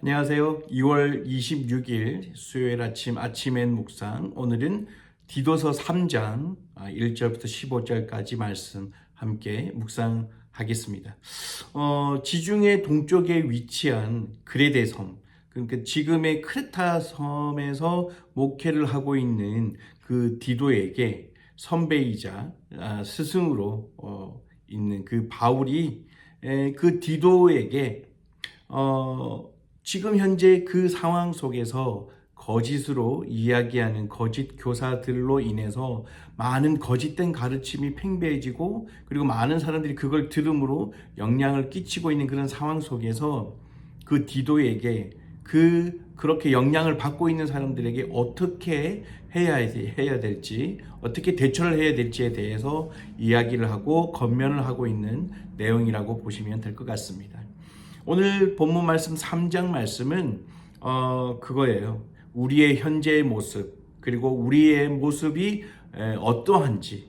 안녕하세요. 2월 26일 수요일 아침엔 묵상. 오늘은 디도서 3장 1절부터 15절까지 말씀 함께 묵상하겠습니다. 지중해 동쪽에 위치한 크레데 섬, 그러니까 지금의 크레타 섬에서 목회를 하고 있는 그 디도에게 선배이자 스승으로 있는 그 바울이 그 디도에게 지금 현재 그 상황 속에서 거짓으로 이야기하는 거짓 교사들로 인해서 많은 거짓된 가르침이 팽배해지고, 그리고 많은 사람들이 그걸 들음으로 영향을 끼치고 있는 그런 상황 속에서 그 디도에게 그렇게 영향을 받고 있는 사람들에게 어떻게 해야 될지, 어떻게 대처를 해야 될지에 대해서 이야기를 하고 권면을 하고 있는 내용이라고 보시면 될 것 같습니다. 오늘 본문 말씀 3장 말씀은 그거예요. 우리의 현재의 모습, 그리고 우리의 모습이 어떠한지,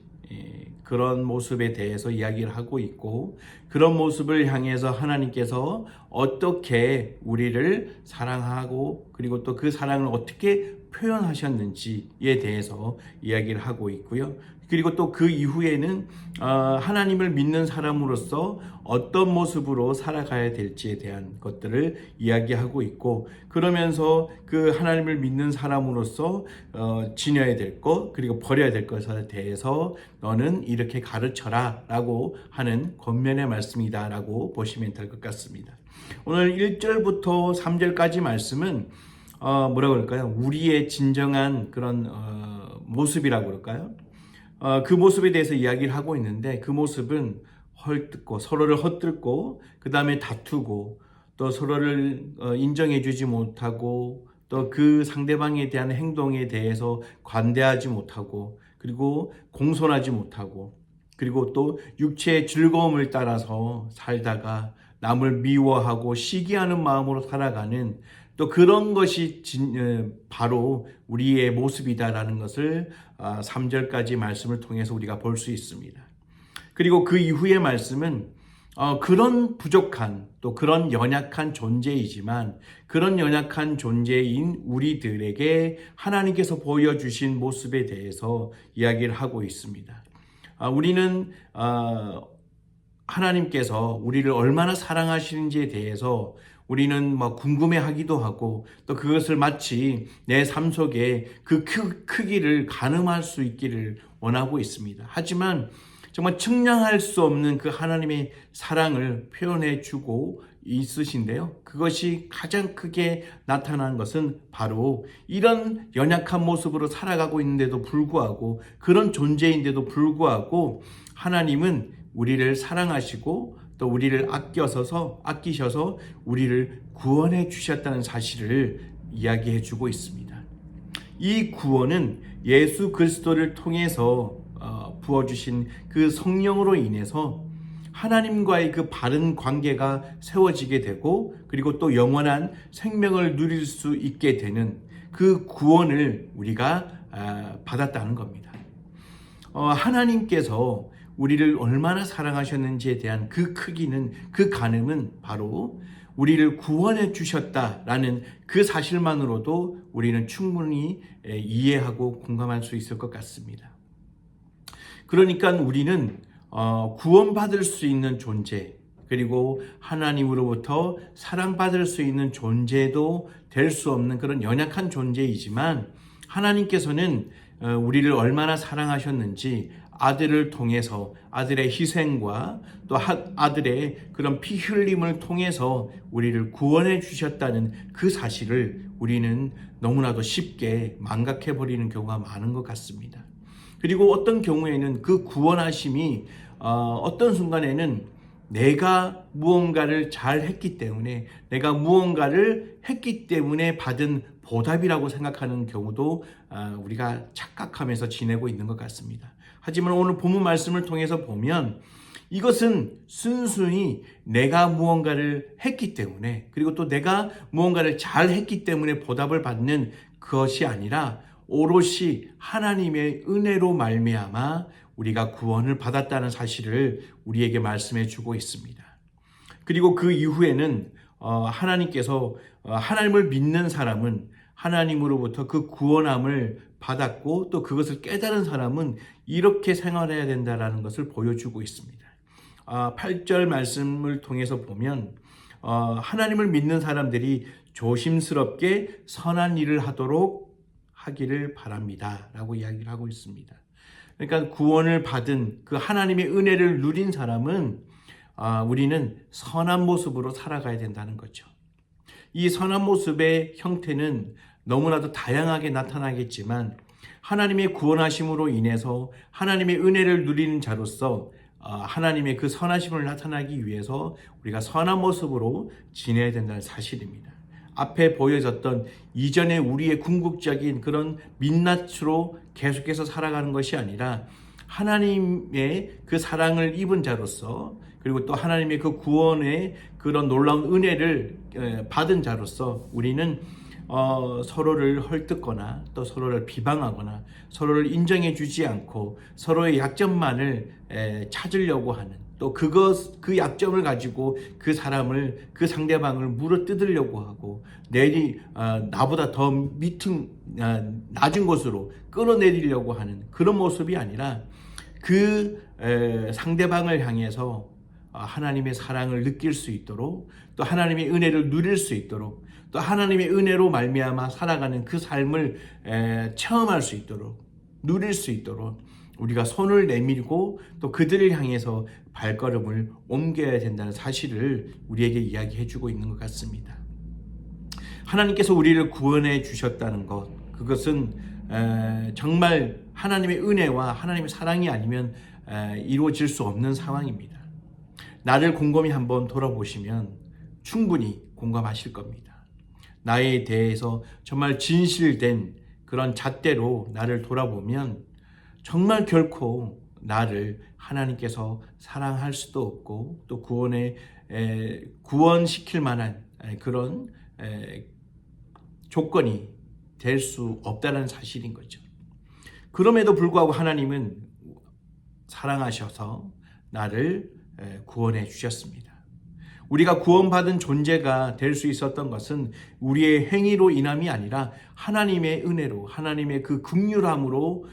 그런 모습에 대해서 이야기를 하고 있고, 그런 모습을 향해서 하나님께서 어떻게 우리를 사랑하고, 그리고 또 그 사랑을 어떻게 표현하셨는지에 대해서 이야기를 하고 있고요. 그리고 또 그 이후에는 하나님을 믿는 사람으로서 어떤 모습으로 살아가야 될지에 대한 것들을 이야기하고 있고, 그러면서 그 하나님을 믿는 사람으로서 지녀야 될 것, 그리고 버려야 될 것에 대해서 너는 이렇게 가르쳐라 라고 하는 권면의 말씀이다 라고 보시면 될 것 같습니다. 오늘 1절부터 3절까지 말씀은 뭐라고 그럴까요? 우리의 진정한 그런 모습이라고 그럴까요? 그 모습에 대해서 이야기를 하고 있는데, 그 모습은 헐뜯고 서로를 헛뜯고, 그 다음에 다투고, 또 서로를 인정해주지 못하고, 또 그 상대방에 대한 행동에 대해서 관대하지 못하고, 그리고 공손하지 못하고, 그리고 또 육체의 즐거움을 따라서 살다가 남을 미워하고 시기하는 마음으로 살아가는, 또 그런 것이 바로 우리의 모습이다라는 것을 3절까지 말씀을 통해서 우리가 볼 수 있습니다. 그리고 그 이후의 말씀은 그런 부족한, 또 그런 연약한 존재이지만, 그런 연약한 존재인 우리들에게 하나님께서 보여주신 모습에 대해서 이야기를 하고 있습니다. 우리는 하나님께서 우리를 얼마나 사랑하시는지에 대해서 우리는 궁금해하기도 하고, 또 그것을 마치 내 삶 속에 그 크기를 가늠할 수 있기를 원하고 있습니다. 하지만 정말 측량할 수 없는 그 하나님의 사랑을 표현해 주고 있으신데요. 그것이 가장 크게 나타난 것은 바로 이런 연약한 모습으로 살아가고 있는데도 불구하고, 그런 존재인데도 불구하고 하나님은 우리를 사랑하시고 또 우리를 아끼셔서 우리를 구원해 주셨다는 사실을 이야기해 주고 있습니다. 이 구원은 예수 그리스도를 통해서 부어주신 그 성령으로 인해서 하나님과의 그 바른 관계가 세워지게 되고, 그리고 또 영원한 생명을 누릴 수 있게 되는 그 구원을 우리가 받았다는 겁니다. 하나님께서 우리를 얼마나 사랑하셨는지에 대한 그 크기는, 그 가늠은 바로 우리를 구원해 주셨다라는 그 사실만으로도 우리는 충분히 이해하고 공감할 수 있을 것 같습니다. 그러니까 우리는 구원받을 수 있는 존재, 그리고 하나님으로부터 사랑받을 수 있는 존재도 될 수 없는 그런 연약한 존재이지만, 하나님께서는 우리를 얼마나 사랑하셨는지 아들을 통해서, 아들의 희생과 또 아들의 그런 피 흘림을 통해서 우리를 구원해 주셨다는 그 사실을 우리는 너무나도 쉽게 망각해 버리는 경우가 많은 것 같습니다. 그리고 어떤 경우에는 그 구원하심이 어떤 순간에는 내가 무언가를 잘 했기 때문에, 내가 무언가를 했기 때문에 받은 보답이라고 생각하는 경우도 우리가 착각하면서 지내고 있는 것 같습니다. 하지만 오늘 본문 말씀을 통해서 보면 이것은 순순히 내가 무언가를 했기 때문에, 그리고 또 내가 무언가를 잘 했기 때문에 보답을 받는 것이 아니라 오롯이 하나님의 은혜로 말미암아 우리가 구원을 받았다는 사실을 우리에게 말씀해 주고 있습니다. 그리고 그 이후에는 하나님께서 하나님을 믿는 사람은 하나님으로부터 그 구원함을 받았고 또 그것을 깨달은 사람은 이렇게 생활해야 된다라는 것을 보여주고 있습니다. 8절 말씀을 통해서 보면 하나님을 믿는 사람들이 조심스럽게 선한 일을 하도록 하기를 바랍니다 라고 이야기를 하고 있습니다. 그러니까 구원을 받은 그 하나님의 은혜를 누린 사람은 우리는 선한 모습으로 살아가야 된다는 거죠. 이 선한 모습의 형태는 너무나도 다양하게 나타나겠지만 하나님의 구원하심으로 인해서 하나님의 은혜를 누리는 자로서 하나님의 그 선하심을 나타나기 위해서 우리가 선한 모습으로 지내야 된다는 사실입니다. 앞에 보여졌던 이전에 우리의 궁극적인 그런 민낯으로 계속해서 살아가는 것이 아니라 하나님의 그 사랑을 입은 자로서 그리고 또 하나님의 그 구원의 그런 놀라운 은혜를 받은 자로서 우리는 서로를 헐뜯거나 또 서로를 비방하거나 서로를 인정해 주지 않고 서로의 약점만을 찾으려고 하는 또 그 약점을 가지고 그 사람을 그 상대방을 물어뜯으려고 하고 나보다 더 낮은 곳으로 끌어내리려고 하는 그런 모습이 아니라 그 상대방을 향해서 하나님의 사랑을 느낄 수 있도록 또 하나님의 은혜를 누릴 수 있도록 또 하나님의 은혜로 말미암아 살아가는 그 삶을 체험할 수 있도록 누릴 수 있도록 우리가 손을 내밀고 또 그들을 향해서 발걸음을 옮겨야 된다는 사실을 우리에게 이야기해 주고 있는 것 같습니다. 하나님께서 우리를 구원해 주셨다는 것, 그것은 정말 하나님의 은혜와 하나님의 사랑이 아니면 이루어질 수 없는 상황입니다. 나를 곰곰이 한번 돌아보시면 충분히 공감하실 겁니다. 나에 대해서 정말 진실된 그런 잣대로 나를 돌아보면 정말 결코 나를 하나님께서 사랑할 수도 없고 또 구원시킬 만한 그런 조건이 될 수 없다는 사실인 거죠. 그럼에도 불구하고 하나님은 사랑하셔서 나를 구원해 주셨습니다. 우리가 구원받은 존재가 될 수 있었던 것은 우리의 행위로 인함이 아니라 하나님의 은혜로 하나님의 그 긍휼함으로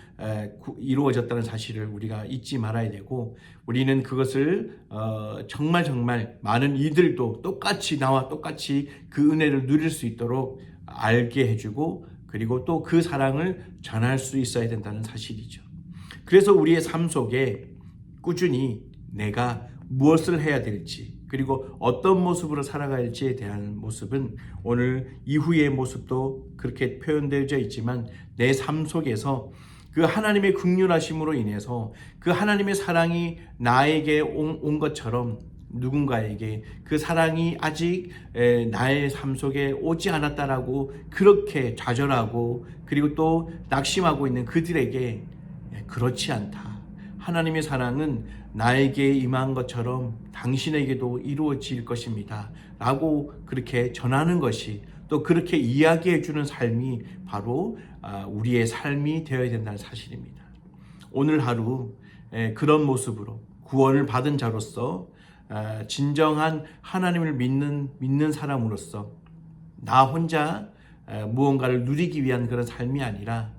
이루어졌다는 사실을 우리가 잊지 말아야 되고 우리는 그것을 정말 많은 이들도 나와 똑같이 그 은혜를 누릴 수 있도록 알게 해주고 그리고 또 그 사랑을 전할 수 있어야 된다는 사실이죠. 그래서 우리의 삶 속에 꾸준히 내가 무엇을 해야 될지 그리고 어떤 모습으로 살아가야 할지에 대한 모습은 오늘 이후의 모습도 그렇게 표현되어 있지만 내 삶 속에서 그 하나님의 긍휼하심으로 인해서 그 하나님의 사랑이 나에게 온 것처럼 누군가에게 그 사랑이 아직 나의 삶 속에 오지 않았다라고 그렇게 좌절하고 그리고 또 낙심하고 있는 그들에게 그렇지 않다. 하나님의 사랑은 나에게 임한 것처럼 당신에게도 이루어질 것입니다. 라고 그렇게 전하는 것이 또 그렇게 이야기해 주는 삶이 바로 우리의 삶이 되어야 된다는 사실입니다. 오늘 하루 그런 모습으로 구원을 받은 자로서 진정한 하나님을 믿는 사람으로서 나 혼자 무언가를 누리기 위한 그런 삶이 아니라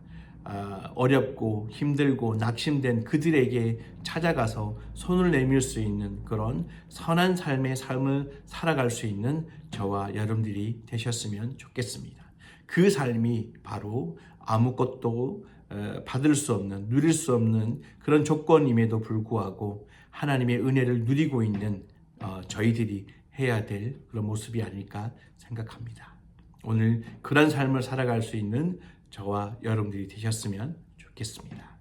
어렵고 힘들고 낙심된 그들에게 찾아가서 손을 내밀 수 있는 그런 선한 삶을 살아갈 수 있는 저와 여러분들이 되셨으면 좋겠습니다. 그 삶이 바로 아무것도 받을 수 없는, 누릴 수 없는 그런 조건임에도 불구하고 하나님의 은혜를 누리고 있는 저희들이 해야 될 그런 모습이 아닐까 생각합니다. 오늘 그런 삶을 살아갈 수 있는 저와 여러분들이 되셨으면 좋겠습니다.